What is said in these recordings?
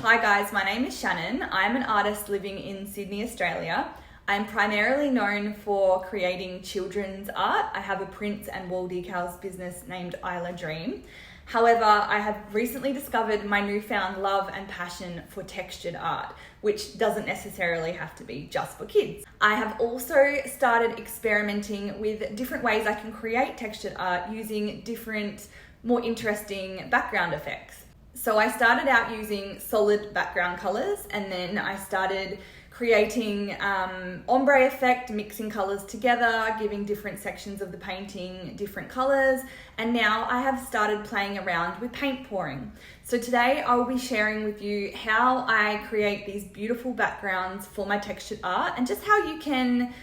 Hi guys, my name is Shannon. I'm an artist living in Sydney, Australia. I'm primarily known for creating children's art. I have a prints and wall decals business named Isla Dream. However, I have recently discovered my newfound love and passion for textured art, which doesn't necessarily have to be just for kids. I have also started experimenting with different ways I can create textured art using different, more interesting background effects. So I started out using solid background colors, and then I started creating ombre effect, mixing colors together, giving different sections of the painting different colors. And now I have started playing around with paint pouring. So today I will be sharing with you how I create these beautiful backgrounds for my textured art, and just how you can,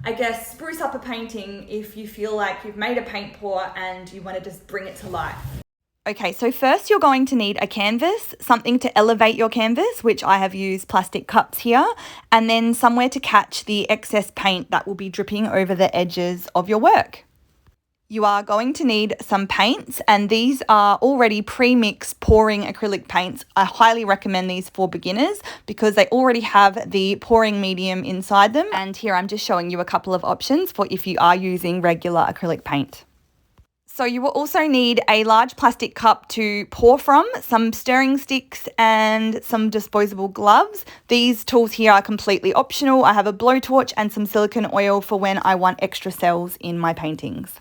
I guess, spruce up a painting if you feel like you've made a paint pour and you want to just bring it to life. Okay, so first you're going to need a canvas, something to elevate your canvas, which I have used plastic cups here, and then somewhere to catch the excess paint that will be dripping over the edges of your work. You are going to need some paints, and these are already pre-mixed pouring acrylic paints. I highly recommend these for beginners because they already have the pouring medium inside them, and here I'm just showing you a couple of options for if you are using regular acrylic paint. So you will also need a large plastic cup to pour from, some stirring sticks and some disposable gloves. These tools here are completely optional. I have a blowtorch and some silicone oil for when I want extra cells in my paintings.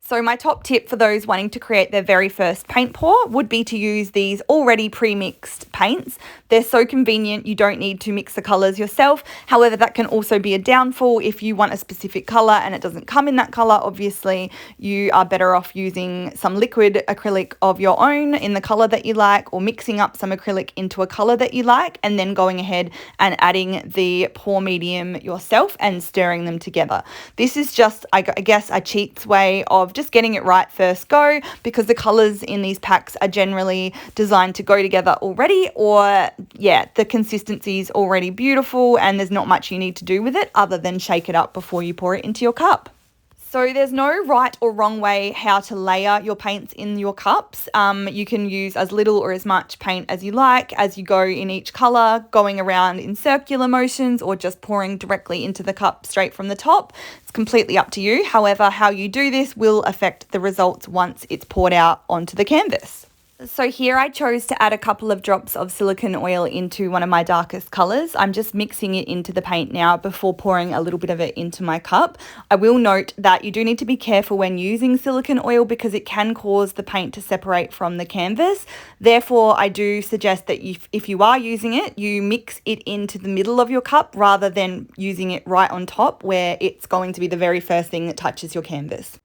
So my top tip for those wanting to create their very first paint pour would be to use these already pre-mixed paints. They're so convenient, you don't need to mix the colours yourself. However, that can also be a downfall if you want a specific colour and it doesn't come in that colour. Obviously, you are better off using some liquid acrylic of your own in the colour that you like, or mixing up some acrylic into a colour that you like, and then going ahead and adding the pour medium yourself and stirring them together. This is just, I guess, a cheats way of just getting it right first go, because the colors in these packs are generally designed to go together already, or the consistency is already beautiful and there's not much you need to do with it other than shake it up before you pour it into your cup. So there's no right or wrong way how to layer your paints in your cups. You can use as little or as much paint as you like as you go in each colour, going around in circular motions or just pouring directly into the cup straight from the top. It's completely up to you. However, how you do this will affect the results once it's poured out onto the canvas. So here I chose to add a couple of drops of silicone oil into one of my darkest colours. I'm just mixing it into the paint now before pouring a little bit of it into my cup. I will note that you do need to be careful when using silicone oil because it can cause the paint to separate from the canvas. Therefore, I do suggest that if you are using it, you mix it into the middle of your cup rather than using it right on top where it's going to be the very first thing that touches your canvas.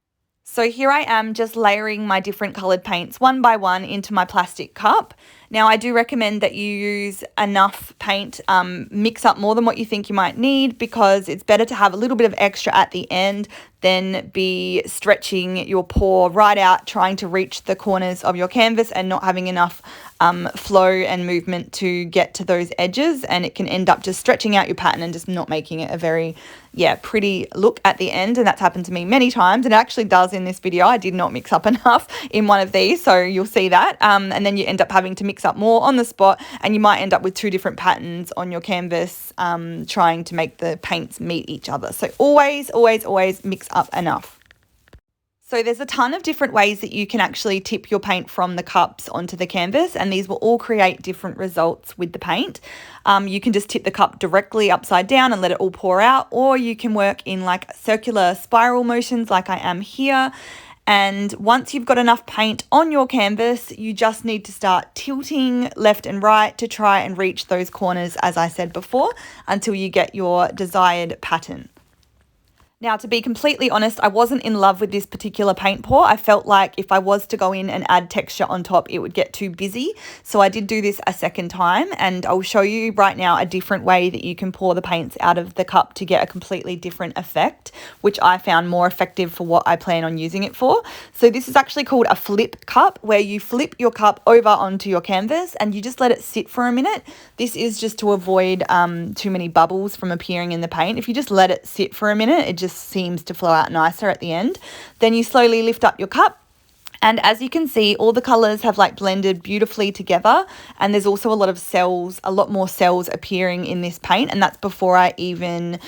So here I am just layering my different coloured paints one by one into my plastic cup. Now I do recommend that you use enough paint, mix up more than what you think you might need, because it's better to have a little bit of extra at the end than be stretching your pour right out trying to reach the corners of your canvas and not having enough flow and movement to get to those edges, and it can end up just stretching out your pattern and just not making it a very pretty look at the end. And that's happened to me many times, and it actually does in this video. I did not mix up enough in one of these, so you'll see that, and then you end up having to mix up more on the spot, and you might end up with two different patterns on your canvas trying to make the paints meet each other. So always mix up enough. So there's a ton of different ways that you can actually tip your paint from the cups onto the canvas, and these will all create different results with the paint. You can just tip the cup directly upside down and let it all pour out, or you can work in like circular spiral motions like I am here. And once you've got enough paint on your canvas, you just need to start tilting left and right to try and reach those corners, as I said before, until you get your desired pattern. Now, to be completely honest, I wasn't in love with this particular paint pour. I felt like if I was to go in and add texture on top, it would get too busy. So I did do this a second time, and I'll show you right now a different way that you can pour the paints out of the cup to get a completely different effect, which I found more effective for what I plan on using it for. So this is actually called a flip cup, where you flip your cup over onto your canvas and you just let it sit for a minute. This is just to avoid too many bubbles from appearing in the paint. If you just let it sit for a minute, it just seems to flow out nicer at the end. Then you slowly lift up your cup And as you can see, all the colors have like blended beautifully together, and there's also a lot of cells, a lot more cells appearing in this paint, and that's before I even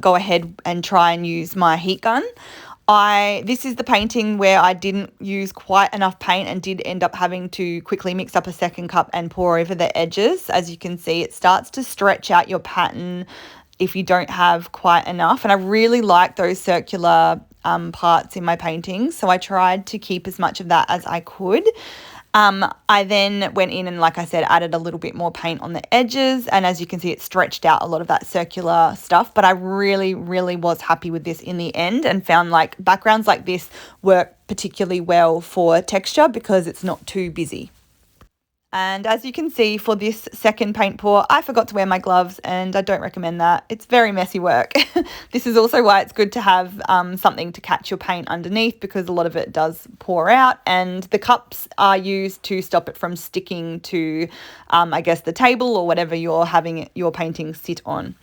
go ahead and try and use my heat gun. This is the painting where I didn't use quite enough paint and did end up having to quickly mix up a second cup and pour over the edges. As you can see, it starts to stretch out your pattern if you don't have quite enough. And I really like those circular parts in my paintings, so I tried to keep as much of that as I could. I then went in and, like I said, added a little bit more paint on the edges, and as you can see, it stretched out a lot of that circular stuff, but I really, really was happy with this in the end and found like backgrounds like this work particularly well for texture because it's not too busy. And as you can see, for this second paint pour, I forgot to wear my gloves, and I don't recommend that. It's very messy work. This is also why it's good to have something to catch your paint underneath, because a lot of it does pour out, and the cups are used to stop it from sticking to, I guess, the table or whatever you're having your painting sit on.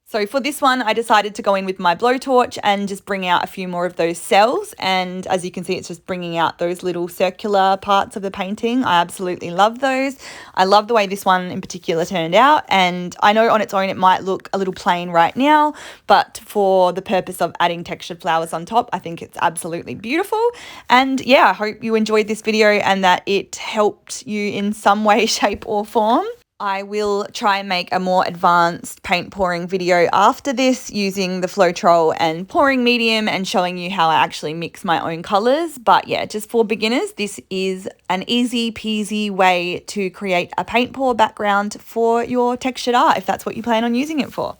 So for this one, I decided to go in with my blowtorch and just bring out a few more of those cells. And as you can see, it's just bringing out those little circular parts of the painting. I absolutely love those. I love the way this one in particular turned out. And I know on its own, it might look a little plain right now, but for the purpose of adding textured flowers on top, I think it's absolutely beautiful. And yeah, I hope you enjoyed this video and that it helped you in some way, shape or form. I will try and make a more advanced paint pouring video after this using the Floetrol and pouring medium and showing you how I actually mix my own colours. But yeah, just for beginners, this is an easy peasy way to create a paint pour background for your textured art if that's what you plan on using it for.